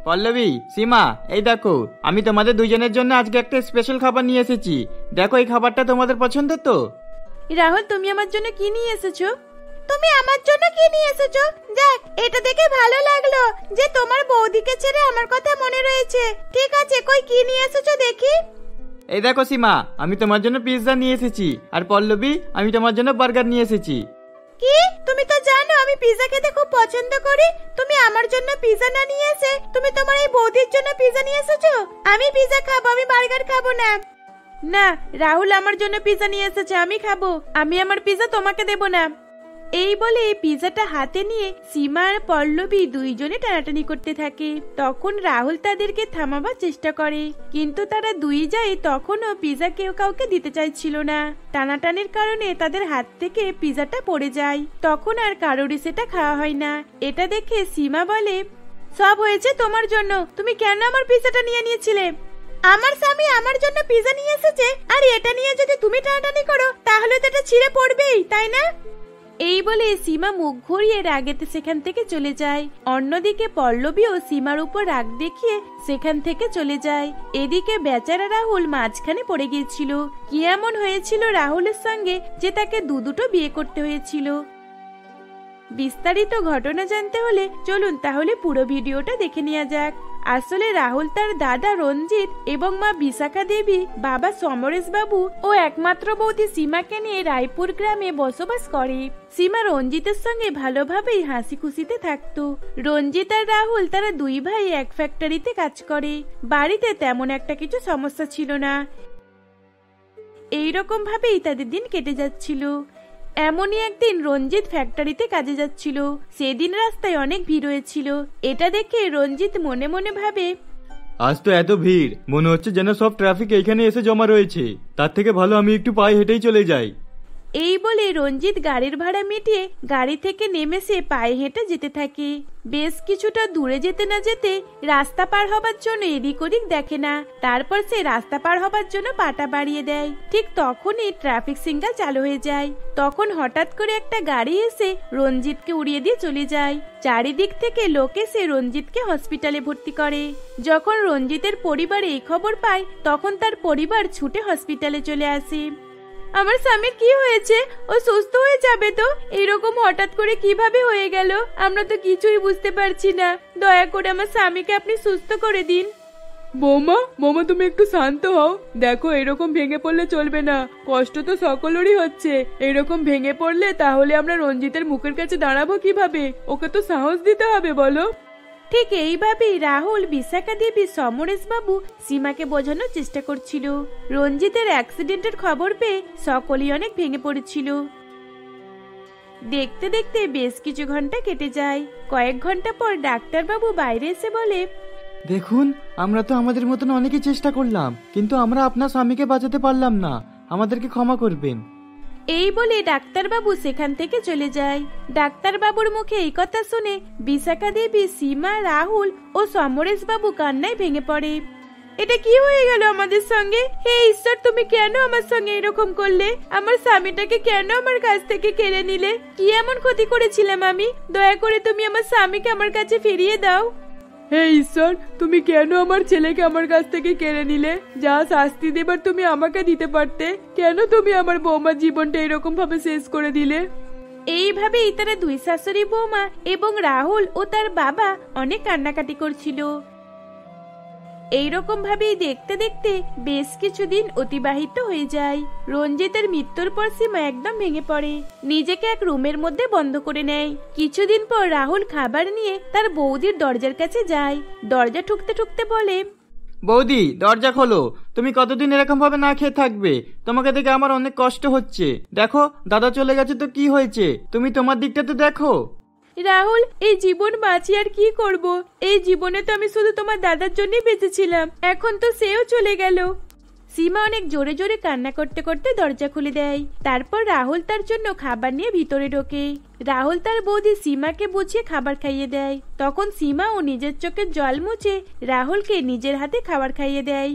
পল্লবী, সীমা, এই দেখো আমি তোমাদের দুইজনের জন্য আজকে একটা স্পেশাল খাবার নিয়ে এসেছি। দেখো এই খাবারটা তোমাদের পছন্দের তো? রাহুল, তুমি আমার জন্য কি নিয়ে এসেছো? তুমি আমার জন্য কি নিয়ে এসেছো? যাক, এটা দেখে ভালো লাগলো যে তোমার বৌদিকে ছেড়ে আমার কথা মনে রয়েছে। ঠিক আছে, কই কি নিয়ে এসেছো দেখি। এই দেখো সীমা, আমি তোমার জন্য পিৎজা নিয়ে এসেছি। আর পল্লবী, আমি তোমার জন্য বার্গার নিয়ে এসেছি। কি? তুমি তো জানো আমি পিৎজা খেতে খুব পছন্দ করি। তুমি আমার জন্য পিৎজা না নিয়ে এসে তুমি তোমার এই বৌদির জন্য পিৎজা নিয়ে এসেছো? আমি পিৎজা খাবো, আমি বার্গার খাবো না। না, রাহুল আমার জন্য পিৎজা নিয়ে এসেছে, আমি খাবো। আমি আমার পিৎজা তোমাকে দেব না। এই বলে পিৎজাটা হাতে নিয়ে সীমা আর পল্লবী দুইজনে টানাটানি করতে থাকে। তখন রাহুল তাদেরকে থামাবার চেষ্টা করে, কিন্তু তারা দুই যায় তখনও পিৎজা কেউ কাউকে দিতে চাইছিল না। টানাটানির কারণে তাদের হাত থেকে পিৎজাটা পড়ে যায়। তখন আর কারোরই সেটা খাওয়া হয় না। এটা দেখে সীমা বলে, সব হয়েছে তোমার জন্য। তুমি কেন আমার পিৎজাটা নিয়ে নিয়েছিলে? আমার স্বামী আমার জন্য পিৎজা নিয়ে এসেছে, আর এটা নিয়ে যদি তুমি টানাটানি করো তাহলে তো এটা ছিঁড়ে পড়বেই, তাই না? এই বলে সীমা মুখ ঘুরিয়ে রাগেতে সেখান থেকে চলে যায়। অন্যদিকে পল্লবীও সীমার উপর রাগ দেখিয়ে সেখান থেকে চলে যায়। এদিকে বেচারা রাহুল মাঝখানে পড়ে গিয়েছিল। কি এমন হয়েছিল রাহুলের সঙ্গে যে তাকে দুটো বিয়ে করতে হয়েছিল? বিস্তারিত ঘটনা জানতে হলে চলুন তাহলে পুরো ভিডিওটা দেখে নেওয়া যাক। আসলে রাহুল তার দাদা রঞ্জিত এবং মা বিশাখা দেবী, বাবা সমরেশ বাবু ও একমাত্র বৌদি সীমাকে নিয়ে রায়পুর গ্রামে বসবাস করে। সীমা রঞ্জিতের সঙ্গে ভালোভাবেই হাসি খুশিতে থাকতো। রঞ্জিত আর রাহুল তারা দুই ভাই এক ফ্যাক্টরিতে কাজ করে। বাড়িতে তেমন একটা কিছু সমস্যা ছিল না। এইরকম ভাবেই তাদের দিন কেটে যাচ্ছিল। এমনই একদিন রঞ্জিত ফ্যাক্টরিতে কাজে যাচ্ছিল। সেদিন রাস্তায় অনেক ভিড় হয়েছিল। এটা দেখে রঞ্জিত মনে মনে ভাবে, আজ তো এত ভিড়, মনে হচ্ছে যেন সব ট্রাফিক এখানে এসে জমা রয়েছে। তার থেকে ভালো আমি একটু পায়ে হেঁটেই চলে যাই। এই বলে রঞ্জিত গাড়ির ভাড়া মিটিয়ে গাড়ি থেকে নেমে সে পায়ে হেঁটে যেতে থাকে। বেশ কিছুটা দূরে যেতে না যেতে রাস্তা পার হবার জন্য এদিক ওদিক দেখে না। তারপর সে রাস্তা পার হবার জন্য পাটা বাড়িয়ে দেয়। ঠিক তখনই ট্রাফিক সিগন্যাল চালু হয়ে যায়। তখন হঠাৎ করে একটা গাড়ি এসে রঞ্জিতকে উড়িয়ে দিয়ে চলে যায়। চারিদিক থেকে লোক এসে রঞ্জিতকে হসপিটালে ভর্তি করে। যখন রঞ্জিতের পরিবার এই খবর পায় তখন তার পরিবার ছুটে হসপিটালে চলে আসে। আমার স্বামীর কি হয়েছে? ও সুস্থ হয়ে যাবে তো? এরকম হঠাৎ করে কিভাবে হয়ে গেল? আমরা তো কিছুই বুঝতে পারছি না। দয়া করে আমার স্বামীকে আপনি সুস্থ করে দিন। বৌমা তুমি একটু শান্ত হও। দেখো, এরকম ভেঙে পড়লে চলবে না। কষ্ট তো সকলেরই হচ্ছে। এরকম ভেঙে পড়লে তাহলে আমরা রঞ্জিতের মুখের কাছে দাঁড়াবো কিভাবে? ওকে তো সাহস দিতে হবে, বলো। ঠিক এইভাবেই রাহুল, বিশাখা দেবী, সমরেশ বাবু সীমাকে বোঝানোর চেষ্টা করছিল। রঞ্জিতের অ্যাক্সিডেন্টের খবর পেয়ে সকলেই অনেক ভেঙে পড়েছিল। দেখতে দেখতে বেশ কিছু ঘন্টা কেটে যায়। কয়েক ঘন্টা পর ডাক্তার বাবু বাইরে এসে বলে, দেখুন, আমরা তো আমাদের মতন অনেকই চেষ্টা করলাম, কিন্তু আমরা আপনার স্বামীকে বাঁচাতে পারলাম না। আমাদেরকে ক্ষমা করবেন। এই বলে ডাক্তারবাবু সেখান থেকে চলে যায়। ডাক্তারবাবুর মুখে এই কথা শুনে বিশাখা দেবী, সীমা, রাহুল ও সমরেশ বাবু কান্নায় ভেঙে পড়ে। এটা কি হয়ে গেল আমাদের সঙ্গে? হে ঈশ্বর, তুমি কেন আমার সঙ্গে এরকম করলে? আমার স্বামীটাকে কেন আমার কাছ থেকে কেড়ে নিলে? কি এমন ক্ষতি করেছিলাম আমি? দয়া করে তুমি আমার স্বামীকে আমার কাছে ফিরিয়ে দাও। হে ঈশ্বর, তুমি কেন আমার ছেলেকে আমার কাছ থেকে কেড়ে নিলে? যা শাস্তি দেবার তুমি আমাকে দিতে পারতে। কেন তুমি আমার বৌমার জীবনটা এরকম ভাবে শেষ করে দিলে? এইভাবেই তারা দুই শাশুড়ি বৌমা এবং রাহুল ও তার বাবা অনেক কান্নাকাটি করছিল। এইরকম ভাবেই দেখতে দেখতে বেশ কিছুদিন অতিবাহিত হয়ে যায়। রঞ্জিতের মৃত্যুর পর সীমা একদম ভেঙে পড়ে। নিজেকে এক রুমের মধ্যে বন্ধ করে নেয়। কিছুদিন পর রাহুল খাবার নিয়ে তার বৌদির দরজার কাছে যায়। দরজা ঠুকতে ঠুকতে বলে, বৌদি, দরজা খোলো। তুমি কতদিন এরকম ভাবে না খেয়ে থাকবে? তোমাকে দেখে আমার অনেক কষ্ট হচ্ছে। দেখো, দাদা চলে গেছে তো কি হয়েছে? তুমি তোমার দিকটা তো দেখো। রাহুল, এই জীবন বাঁচি আর কি করব? এই জীবনে তো আমি শুধু তোমার দাদার জন্যই বেঁচেছিলাম। এখন তো সেও চলে গেল। সীমা অনেক জোরে জোরে কান্না করতে করতে দরজা খুলে দেয়। তারপর রাহুল তার জন্য খাবার নিয়ে ভিতরে ঢোকে। রাহুল তার বৌদি সীমাকে বুঝিয়ে খাবার খাইয়ে দেয়। তখন সীমা ও নিজের চোখের জল মুছে রাহুলকে নিজের হাতে খাবার খাইয়ে দেয়।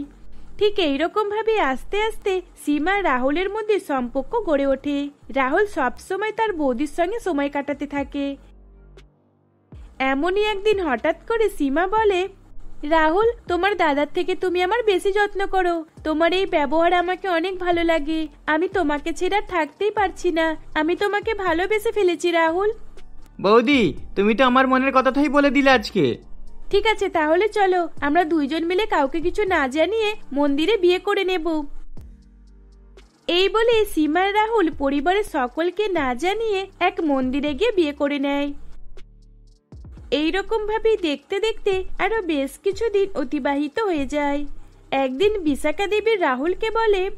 ঠিক এইরকম ভাবে আস্তে আস্তে সীমা রাহুলের মধ্যে সম্পর্ক গড়ে ওঠে। রাহুল সবসময় তার বৌদির সঙ্গে সময় কাটাতে থাকে। এমনই একদিন হঠাৎ করে সীমা বলে, রাহুল, তোমার দাদার থেকে তুমি আমার বেশি যত্ন করো। তোমার এই ব্যবহার আমাকে অনেক ভালো লাগে। আমি তোমাকে ছেড়ে আর থাকতেই পারছি না। আমি তোমাকে ভালোবেসে ফেলেছি রাহুল। বৌদি, তুমি তো আমার মনের কথাটাই বলে দিলে আজকে। ঠিক আছে, তাহলে চলো আমরা দুইজন মিলে কাউকে কিছু না জানিয়ে মন্দিরে বিয়ে করে নেব। এই বলে সীমা আর রাহুল পরিবারের সকলকে না জানিয়ে এক মন্দিরে গিয়ে বিয়ে করে নেয়। এইরকম ভাবে দেখতে দেখতে আরো বেশ কিছুদিন অতিবাহিত হয়ে যায়। একদিন বিশাখা দেবী রাহুলকে বলে,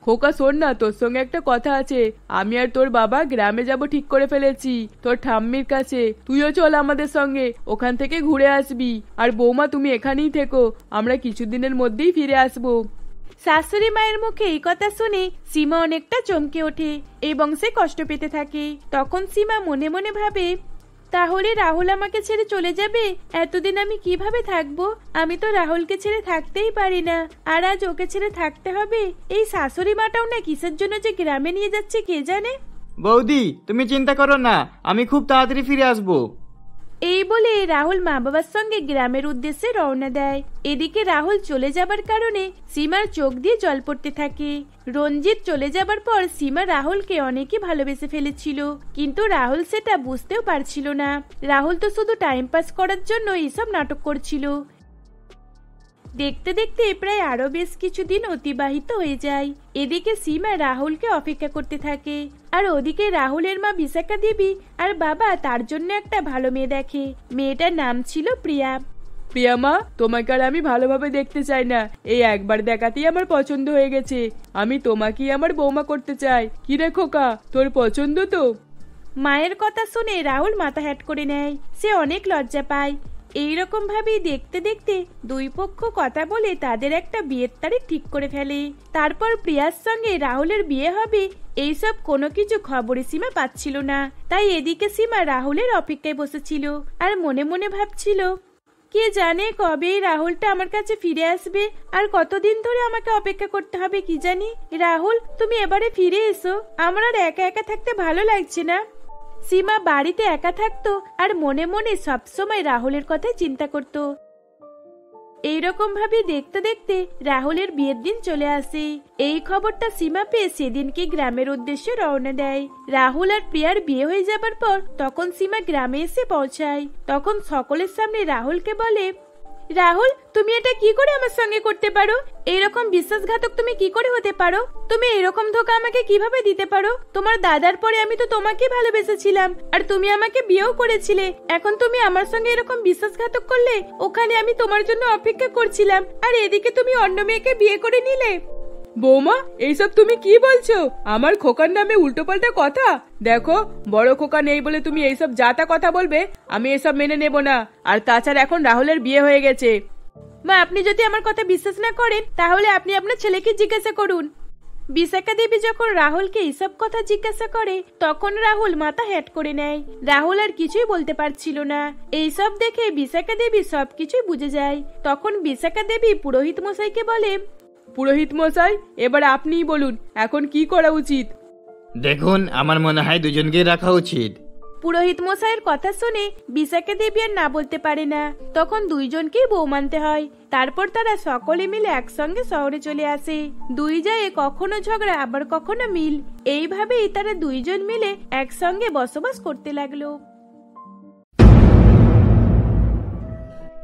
খোকা শোন না, তোর সঙ্গে একটা কথা আছে। আমি আর তোর বাবা গ্রামে যাব ঠিক করে ফেলেছি, তোর ঠাম্মির কাছে। তুইও চল আমাদের সঙ্গে, ওখান থেকে ঘুরে আসবি। আর বৌমা, তুমি এখানেই থেকো, আমরা কিছুদিনের মধ্যেই ফিরে আসবো। শাশুড়ি মায়ের মুখে এই কথা শুনে সীমা অনেকটা চমকে ওঠে এবং সে কষ্ট পেতে থাকে। তখন সীমা মনে মনে ভাবে, তাহলে রাহুল আমাকে ছেড়ে চলে যাবে? এতদিন আমি কিভাবে থাকবো? আমি তো রাহুলকে ছেড়ে থাকতেই পারি না, আর আজ ওকে ছেড়ে থাকতে হবে। এই শাশুড়ি মাটাও না কিসের জন্য যে গ্রামে নিয়ে যাচ্ছে কে জানে। বৌদি, তুমি চিন্তা করো না, আমি খুব তাড়াতাড়ি ফিরে আসবো। এই বলে রাহুল মা বাবার সঙ্গে গ্রামের উদ্দেশ্যে রওনা দেয়। এদিকে রাহুল চলে যাবার কারণে সীমার চোখ দিয়ে জল পড়তে থাকে। রঞ্জিত চলে যাবার পর সীমা রাহুলকে অনেকই ভালোবেসে ফেলেছিল, কিন্তু রাহুল সেটা বুঝতেও পারছিল না। রাহুল তো শুধু টাইম পাস করার জন্য এইসব নাটক করছিল। দেখতে দেখতে প্রায় আরো বেশ কিছুদিন অতিবাহিত হয়ে যায়। এদিকে সীমা রাহুলকে অপেক্ষা করতে থাকে, আর ওদিকে রাহুলের মা বিশাখা দেবী আর বাবা তার জন্য একটা ভালো মেয়ে দেখে। মেয়েটার নাম ছিল প্রিয়া। প্রিয়া মা, তোমাকে আর আমি ভালোভাবে দেখতে চাই না, এই একবার দেখাতেই আমার পছন্দ হয়ে গেছে। আমি তোমাকেই আমার বৌমা করতে চাই। কি রে খোকা, তোর পছন্দ তো? মায়ের কথা শুনে রাহুল মাথা হ্যাট করে নেয়। সে অনেক লজ্জা পায়। এইরকম ভাবেই দেখতে দেখতে দুই পক্ষ কথা বলে তাদের একটা বিয়ের তারিখ ঠিক করে ফেলে। তারপর প্রিয়ার সঙ্গে রাহুলের বিয়ে হবে, এইসব কোনো কিছু খবরে সীমা পাচ্ছিল না। তাই এদিকে সীমা রাহুলের অপেক্ষায় বসেছিল আর মনে মনে ভাবছিল, কে জানে কবে এই রাহুলটা আমার কাছে ফিরে আসবে, আর কতদিন ধরে আমাকে অপেক্ষা করতে হবে কি জানি। রাহুল, তুমি এবারে ফিরে এসো, আমার আর একা একা থাকতে ভালো লাগছে না। সীমা বাড়িতে একা থাকতো আর মনে মনে সবসময় রাহুলের কথা চিন্তা করত। এইরকম ভাবে দেখতে দেখতে রাহুলের বিয়ের দিন চলে আসে। এই খবরটা সীমা পেয়ে সেদিনকে গ্রামের উদ্দেশ্যে রওনা দেয়। রাহুল আর প্রিয়ার বিয়ে হয়ে যাবার পর তখন সীমা গ্রামে এসে পৌঁছায়। তখন সকলের সামনে রাহুলকে বলে, রাহুল, তুমি এটা কি করে আমার সঙ্গে করতে পারো? এরকম বিশ্বাসঘাতক তুমি কি করে হতে পারো? তুমি এরকম ধোঁকা আমাকে কিভাবে দিতে পারো? তোমার দাদার পরে আমি তো তোমাকে ভালোবেসেছিলাম, আর তুমি আমাকে বিয়েও করেছিলে। এখন তুমি আমার সঙ্গে এরকম বিশ্বাসঘাতক করলে। ওখানে আমি তোমার জন্য অপেক্ষা করছিলাম, আর এদিকে তুমি অন্য মেয়েকে বিয়ে করে নিলে। বৌমা, এইসব তুমি কি বলছো? আমার খোকার নামে উল্টোপাল্টা কথা। দেখো, বড় খোকা নেই বলে তুমি এইসব যাতা কথা বলবে? আমি এসব মেনে নেব না। আর তাছাড়া এখন রাহুলের বিয়ে হয়ে গেছে। মা, আপনি যদি আমার কথা বিশ্বাস না করেন তাহলে আপনি আপনার ছেলেকে জিজ্ঞাসা করুন। বিশাখা দেবী যখন রাহুলকে এইসব কথা জিজ্ঞাসা করে তখন রাহুল মাথা হ্যাট করে নেয়। রাহুল আর কিছুই বলতে পারছিল না। এইসব দেখে বিশাখা দেবী সবকিছুই বুঝে যায়। তখন বিশাখা দেবী পুরোহিত মশাইকে বলে, পুরোহিত মশাই, এবার আপনিই বলুন এখন কি করা উচিত। দেখুন, আমার মনে হয় দুজনকে রাখা উচিত। পুরোহিত মশাইয়ের কথা শুনে বিশাখা দেবী আর না বলতে পারে না। তখন দুইজনকেই বউ মানতে হয়। তারপর তারা সকলে মিলে একসঙ্গে শহরে চলে আসে। দুই যায় কখনো ঝগড়া আবার কখনো মিল। এইভাবেই তারা দুইজন মিলে একসঙ্গে বসবাস করতে লাগলো।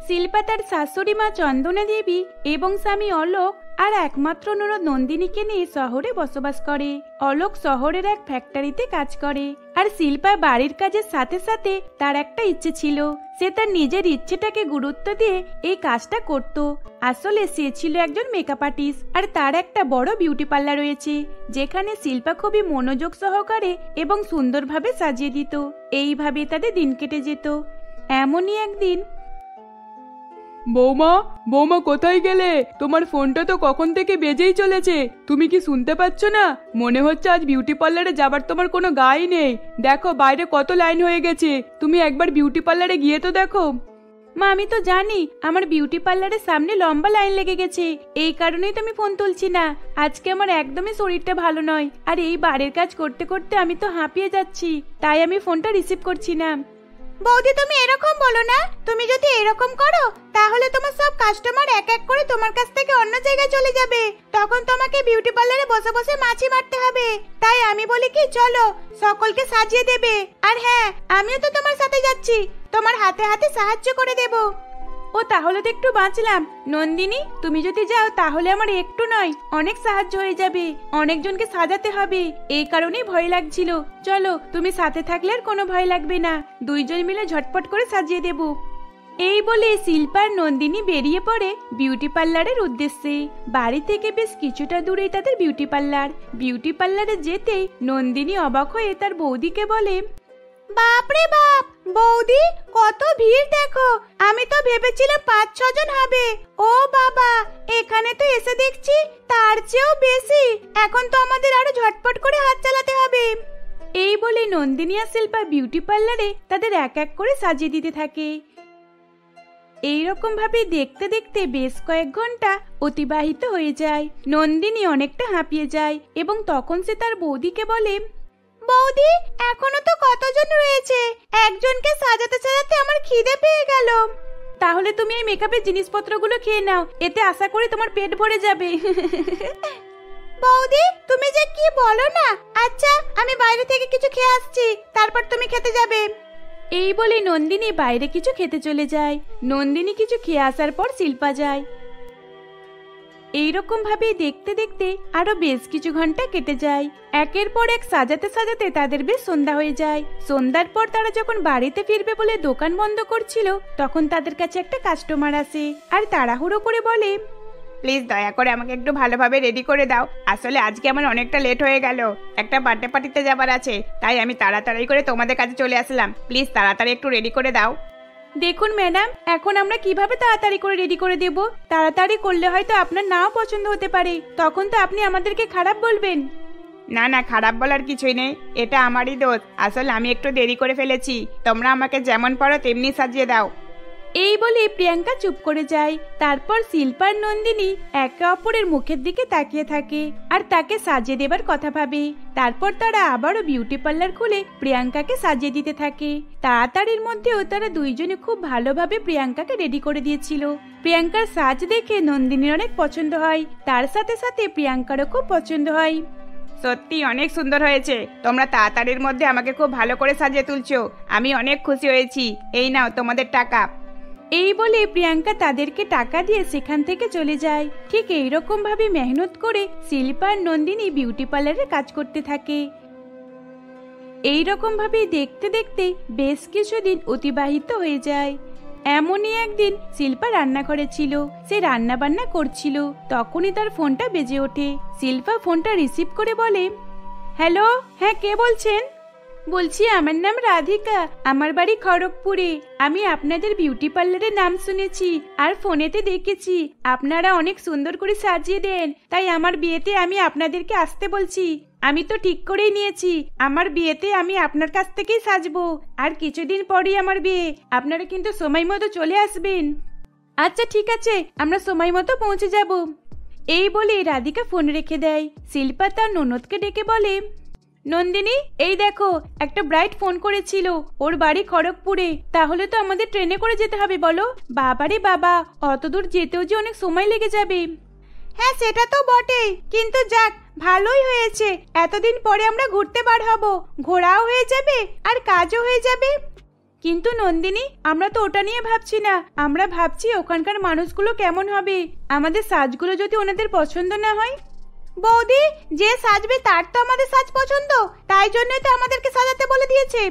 শিল্পা তার শাশুড়ি মা চন্দনা দেবী এবং স্বামী অলোক আর একমাত্র ননদ নন্দিনীকে নিয়ে শহরে বসবাস করে। অলোক শহরের এক ফ্যাক্টরিতে কাজ করে, আর শিল্পা বাড়ির কাজের সাথে সাথে তার একটা ইচ্ছে ছিল। সে তার নিজের ইচ্ছেটাকে গুরুত্ব দিয়ে এই কাজটা করত। আসলে সে ছিল একজন মেকআপ আর্টিস্ট, আর তার একটা বড় বিউটি পার্লার রয়েছে, যেখানে শিল্পা খুবই মনোযোগ সহকারে এবং সুন্দরভাবে সাজিয়ে দিত। এইভাবে তাদের দিন কেটে যেত। এমনই একদিন, বৌমা, বৌমা কোথায় গেলে? তোমার ফোনটা তো কখন থেকে বেজেই চলেছে, তুমি কি শুনতে পাচ্ছ না? মনে হচ্ছে আজ বিউটি পার্লারে যাবার তোমার কোনো গাই নেই। দেখো বাইরে কত লাইন হয়ে গেছে, তুমি একবার বিউটি পার্লারে গিয়ে তো দেখো। মা, আমি তো জানি আমার বিউটি পার্লারের সামনে লম্বা লাইন লেগে গেছে, এই কারণেই তো আমি ফোন তুলছি না। আজকে আমার একদমই শরীরটা ভালো নয়, আর এই বাড়ির কাজ করতে করতে আমি তো হাঁপিয়ে যাচ্ছি, তাই আমি ফোনটা রিসিভ করছি না। বৌদি তুমি এরকম বলো না, তুমি যদি এরকম করো তাহলে তোমার সব কাস্টমার এক এক করে তোমার কাছ থেকে অন্য জায়গায় চলে যাবে, তখন তোমাকে বিউটি পার্লারে বসে বসে মাছি মারতে হবে। তাই আমি বলি কি চলো সকলকে সাজিয়ে দেবে, আর হ্যাঁ আমিও তো তোমার সাথে যাচ্ছি, তোমার হাতে হাতে সাহায্য করে দেব। ও তাহলে তো একটু বাঁচলাম। নন্দিনী তুমি যদি যাও তাহলে আমার একটু নয় অনেক সাহায্য হয়ে যাবে, অনেকজনকে সাজাতে হবে, এই কারণেই ভয় লাগছিল। চলো তুমি সাথে থাকলে আর কোনো ভয় লাগবে না, দুইজন মিলে ঝটপট করে সাজিয়ে দেব। এই বলে শিল্পা আর নন্দিনী বেরিয়ে পড়ে বিউটি পার্লারের উদ্দেশ্যে। বাড়ি থেকে বেশ কিছুটা দূরেই তাদের বিউটি পার্লার। বিউটি পার্লারে যেতেই নন্দিনী অবাক হয়ে তার বৌদিকে বলে, বাপরে বাপ বৌদি কত ভিড় দেখো, আমি তো ভেবেছিলাম 5-6 জন হবে, ও বাবা এখানে তো এসে দেখছি তার চেয়েও বেশি, এখন তো আমাদের আরো ঝটপট করে হাত চালাতে হবে। এই বলে নন্দিনী আর শিল্পা বিউটি পার্লারে তাদের এক এক করে সাজিয়ে দিতে থাকে। এইরকম ভাবে দেখতে দেখতে বেশ কয়েক ঘন্টা অতিবাহিত হয়ে যায়। নন্দিনী অনেকটা হাঁপিয়ে যায় এবং তখন সে তার বৌদিকে বলে, বৌদি এখনো তো কতজন রয়েছে, একজনকে সাজাতে সাজাতে আমার খিদে পেয়ে গেল। তাহলে তুমি এই মেকআপের জিনিসপত্রগুলো খেয়ে নাও, এতে আশা করি তোমার পেট ভরে যাবে। বৌদি তুমি যে কি বলো না, আচ্ছা আমি বাইরে থেকে কিছু খেয়ে আসছি, তারপর তুমি খেতে যাবে। এই বলে নন্দিনী বাইরে কিছু খেতে চলে যায়। নন্দিনী কিছু খেয়ে আসার পর শিল্পা যায়। এইরকম ভাবে দেখতে দেখতে আরো বেশ কিছু ঘন্টা কেটে যায়। একের পর এক সাজাতে সাজাতে তাদের বেশ সন্ধ্যা হয়ে যায়। সন্ধ্যার পর তারা যখন বাড়িতে ফিরবে বলে দোকান বন্ধ করছিল, তখন তাদের কাছে একটা কাস্টমার আসে আর তাড়াহুড়ো করে বলে, প্লিজ দয়া করে আমাকে একটু ভালোভাবে রেডি করে দাও, আসলে আজকে আমার অনেকটা লেট হয়ে গেল, একটা বার্থডে পার্টিতে যাবার আছে, তাই আমি তাড়াতাড়ি করে তোমাদের কাছে চলে আসলাম, প্লিজ তাড়াতাড়ি একটু রেডি করে দাও। দেখুন ম্যাডাম, এখন আমরা কিভাবে তাড়াতাড়ি করে রেডি করে দেব? তাড়াতাড়ি করলে হয়তো আপনার নাও পছন্দ হতে পারে, তখন তো আপনি আমাদেরকে খারাপ বলবেন। না না, খারাপ বলার কিছুই নেই, এটা আমারই দোষ, আসলে আমি একটু দেরি করে ফেলেছি, তোমরা আমাকে যেমন পারো তেমনি সাজিয়ে দাও। এই বলে প্রিয়াঙ্কা চুপ করে যায়। তারপর শিল্পার নন্দিনী একে অপরের মুখের দিকে তাকিয়ে থাকে আর তাকে সাজিয়ে দেবার কথা ভাবে। তারপর তারা আবারও বিউটি পার্লার খুলে প্রিয়াঙ্কাকে সাজিয়ে দিতে থাকে। তাড়াতাড়ির মধ্যেও তারা দুইজনে খুব ভালোভাবে প্রিয়াঙ্কাকে রেডি করে দিয়েছিল। প্রিয়াঙ্কার সাজ দেখে নন্দিনীর অনেক পছন্দ হয়, তার সাথে সাথে প্রিয়াঙ্কারও খুব পছন্দ হয়। সত্যি অনেক সুন্দর হয়েছে, তোমরা তাড়াতাড়ির মধ্যে আমাকে খুব ভালো করে সাজিয়ে তুলছো, আমি অনেক খুশি হয়েছি, এই নাও তোমাদের টাকা। এই বলে প্রিয়াঙ্কা তাদেরকে টাকা দিয়ে সেখান থেকে চলে যায়। ঠিক এইরকম ভাবে মেহনত করে শিল্পা আর নন্দিনী বিউটি পার্লারে কাজ করতে থাকে। এইরকম ভাবে দেখতে দেখতে বেশ কিছুদিন অতিবাহিত হয়ে যায়। এমনই একদিন শিল্পা রান্নাঘরে ছিল, সে রান্না বান্না করছিল, তখনই তার ফোনটা বেজে ওঠে। শিল্পা ফোনটা রিসিভ করে বলে, হ্যালো, হ্যাঁ কে বলছেন? বলছি আমার নাম রাধিকা, আমার বাড়ি খড়গপুরে, আমি আপনাদের বিউটি পার্লারের নাম শুনেছি আর ফোনেতে দেখেছি আপনারা অনেক সুন্দর করে সাজিয়ে দেন, তাই আমার বিয়েতে আমি আপনাদেরকে আসতে বলছি। আমি তো ঠিক করেই নিয়েছি আমার বিয়েতে আমি আপনার কাছ থেকেই সাজবো, আর কিছুদিন পরেই আমার বিয়ে, আপনারা কিন্তু সময় মতো চলে আসবেন। আচ্ছা ঠিক আছে, আমরা সময় মতো পৌঁছে যাব। এই বলে রাধিকা ফোন রেখে দেয়। শিল্পা তার ননদকে ডেকে বলে, নন্দিনী এই দেখো একটা ব্রাইট ফোন করেছিল, ওর বাড়ি খড়গপুরে, তাহলে তো আমাদের ট্রেনে করে যেতে হবে বলো। বাবারে বাবা, অত দূর যেতেও যে অনেক সময় লেগে যাবে। হ্যাঁ সেটা তো বটেই, কিন্তু যাক ভালোই হয়েছে, এতদিন পরে আমরা ঘুরতে বার হব, ঘোরাও হয়ে যাবে আর কাজও হয়ে যাবে। কিন্তু নন্দিনী আমরা তো ওটা নিয়ে ভাবছি না, আমরা ভাবছি ওখানকার মানুষগুলো কেমন হবে, আমাদের সাজগুলো যদি ওনাদের পছন্দ না হয়। বৌদি যে সাজবে তার তো আমাদের সাজ পছন্দ, তাই জন্যই তো আমাদেরকে সাজাতে বলে দিয়েছে।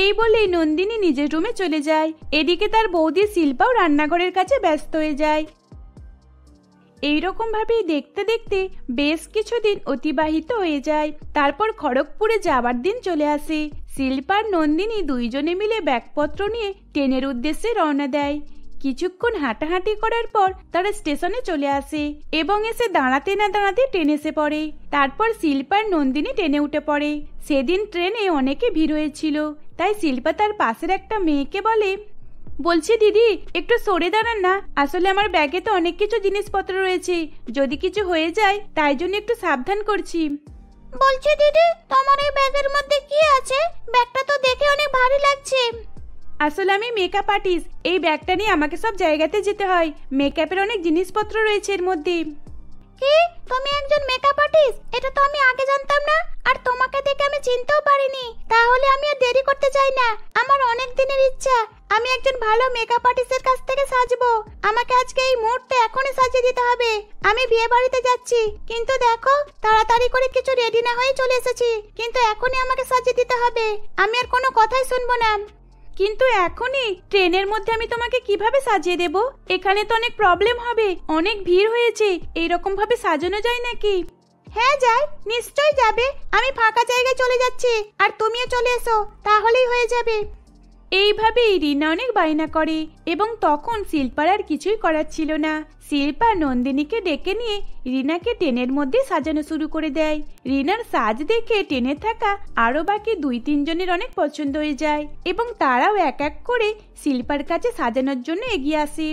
এই বলেই নন্দিনী নিজের রুমে চলে যায়। এদিকে তার বৌদি শিল্পাও রান্নাঘরের কাছে ব্যস্ত হয়ে যায়। এইরকম ভাবেই দেখতে দেখতে বেশ কিছুদিন অতিবাহিত হয়ে যায়। তারপর খড়গপুরে যাবার দিন চলে আসে। শিল্পার নন্দিনী দুইজনে মিলে ব্যাগপত্র নিয়ে ট্রেনের উদ্দেশ্যে রওনা দেয়। কিছুক্ষণ হাঁটাহাঁটি করার পর তারা স্টেশনে চলে আসে এবং এসে দাঁড়াতে না দাঁড়াতে ট্রেন এসে পড়ে। তারপর শিল্পার নন্দিনী ট্রেনে উঠে পড়ে। সেদিন ট্রেনে অনেকে ভিড় হয়েছিল, তাই শিল্পা তার পাশের একটা মেয়েকে বলে, বলছি দিদি একটু সরে দাঁড়ান না, আসলে আমার ব্যাগে তো অনেক কিছু জিনিসপত্র রয়েছে, যদি কিছু হয়ে যায় তাই জন্য একটু সাবধান করছি। বলছি দিদি তোমার এই ব্যাগের মধ্যে কি আছে? ব্যাগটা তো দেখে অনেক ভারী লাগছে। আসলে আমি মেকআপ আর্টিস্ট, এই ব্যাগটা নিয়ে আমাকে সব জায়গাতে যেতে হয়। মেকআপের অনেক জিনিসপত্র রয়েছে এর মধ্যে। কি, তুমি একজন মেকআপ আর্টিস্ট? এটা তো আমি আগে জানতাম না, আর তোমাকে দেখে আমি চিনতেও পারিনি। তাহলে আমি আর দেরি করতে চাই না, আমার অনেক দিনের ইচ্ছা আমি একজন ভালো মেকআপ আর্টিস্টের কাছ থেকে সাজবো। আমাকে আজকে এই মুহূর্তে এখনই সাজিয়ে দিতে হবে। আমি বিয়ে বাড়িতে যাচ্ছি, কিন্তু দেখো তাড়াতাড়ি করে কিছু রেডি না হয়ে চলে এসেছি, কিন্তু এখনই আমাকে সাজিয়ে দিতে হবে। আমি আর কোনো কথাই শুনবো না। কিন্তু এখনই ট্রেনের মধ্যে আমি তোমাকে কিভাবে সাজিয়ে দেব? এখানে তো অনেক প্রবলেম হবে, অনেক ভিড় হয়েছে, এইরকম ভাবে সাজানো যায় নাকি? হ্যাঁ যায়, নিশ্চয়ই যাবে। আমি ফাঁকা জায়গায় চলে যাচ্ছি, আর তুমিও চলে এসো, তাহলেই হয়ে যাবে। এইভাবেই রিনা অনেক বায়না করে, এবং তখন শিল্পার আর কিছুই করার ছিল না। শিল্পা নন্দিনীকে ডেকে নিয়ে রিনাকে ট্রেনের মধ্যে সাজানো শুরু করে দেয়। রিনার সাজ দেখে ট্রেনে থাকা আরো বাকি 2-3 জনের অনেক পছন্দ হয়ে যায়, এবং তারাও এক এক করে শিল্পার কাছে সাজানোর জন্য এগিয়ে আসে।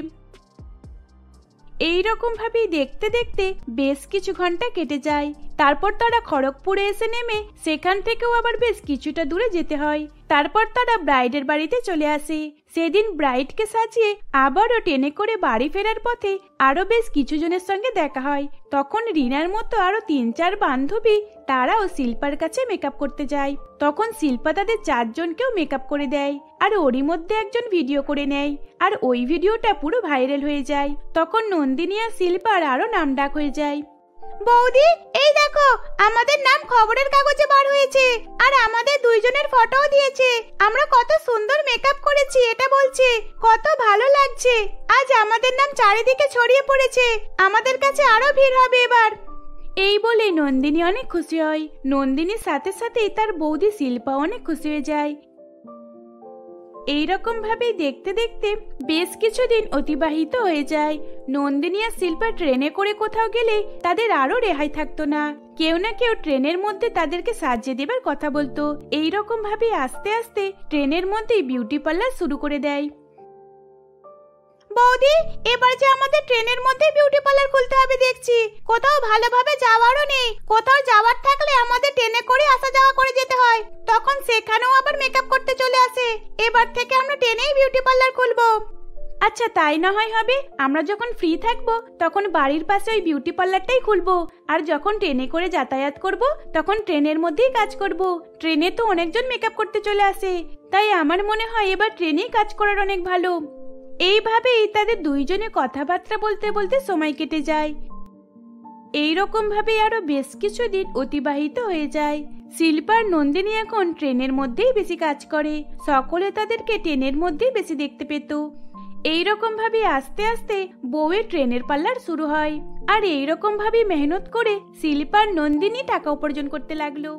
এইরকম ভাবেই দেখতে দেখতে বেশ কিছু ঘন্টা কেটে যায়। তারপর তারা খড়গপুরে এসে নেমে সেখান থেকেও আবার বেশ কিছুটা দূরে যেতে হয়। তারপর তারা ব্রাইডের বাড়িতে চলে আসে। সেদিন ব্রাইডকে সাজিয়ে আবারও ট্রেনে করে বাড়ি ফেরার পথে আরো বেশ কিছু জনের সঙ্গে দেখা হয়। তখন রিনার মতো আরো 3-4 বান্ধবী তারাও শিল্পার কাছে মেকআপ করতে যায়। তখন শিল্পা তাদের 4 জনকেও মেকআপ করে দেয়, আর ওরই মধ্যে একজন ভিডিও করে নেয়, আর ওই ভিডিওটা পুরো ভাইরাল হয়ে যায়। তখন নন্দিনী আর শিল্পার আরো নাম ডাক হয়ে যায়। বৌদি, এই দেখো আমাদের নাম খবরের কাগজে বার হয়েছে, আর আমাদের 2 জনের ফটোও দিয়েছে। আমরা কত সুন্দর মেকআপ করেছি এটা বলছে, কত ভালো লাগছে। আজ আমাদের নাম চারিদিকে ছড়িয়ে পড়েছে, আমাদের কাছে আরো ভিড় হবে এবার। এই বলে নন্দিনী অনেক খুশি হয়। নন্দিনীর সাথে সাথে তার বৌদি শিল্পা অনেক খুশি হয়ে যায়। এইরকম ভাবে দেখতে দেখতে বেশ কিছুদিন অতিবাহিত হয়ে যায়। নন্দিনী আর শিল্পা ট্রেনে করে কোথাও গেলে তাদের আরো রেহাই থাকতো না। কেউ না কেউ ট্রেনের মধ্যে তাদেরকে সাজিয়ে দেবার কথা বলতো। এইরকম ভাবে আস্তে আস্তে ট্রেনের মধ্যেই বিউটি পার্লার শুরু করে দেয়। বৌদি, এবার যে আমাদের ট্রেনের মধ্যে বিউটি পার্লার খুলতে হবে দেখছি। কোথাও ভালোভাবে যাওয়ারও নেই, কোথাও যাওয়ার থাকলে আমাদের ট্রেনে করে আসা যাওয়া করে যেতে হয়, তখন সেখানেও আবার মেকআপ করতে চলে আসে। এবার থেকে আমরা ট্রেনেই বিউটি পার্লার খুলবো। আচ্ছা, তাই না হয় হবে। আমরা যখন ফ্রি থাকবো তখন বাড়ির পাশে ওই বিউটি পার্লারটাই খুলবো, আর যখন ট্রেনে করে যাতায়াত করব তখন ট্রেনের মধ্যেই কাজ করব। ট্রেনে তো অনেকজন মেকআপ করতে চলে আসে, তাই আমার মনে হয় এবার ট্রেনেই কাজ করার অনেক ভালো। এইভাবেই তাদের 2 জনে কথাবার্তা বলতে বলতে সময় কেটে যায়। এইরকম ভাবে আরো বেশ কিছুদিন অতিবাহিত হয়ে যায়। শিল্পার নন্দিনী এখন ট্রেনের মধ্যেই বেশি কাজ করে, সকলে তাদেরকে ট্রেনের মধ্যেই বেশি দেখতে পেত। এইরকম ভাবে আস্তে আস্তে বউয়ের ট্রেনের পার্লার শুরু হয়, আর এইরকম ভাবে মেহনত করে শিল্পার নন্দিনী টাকা উপার্জন করতে লাগলো।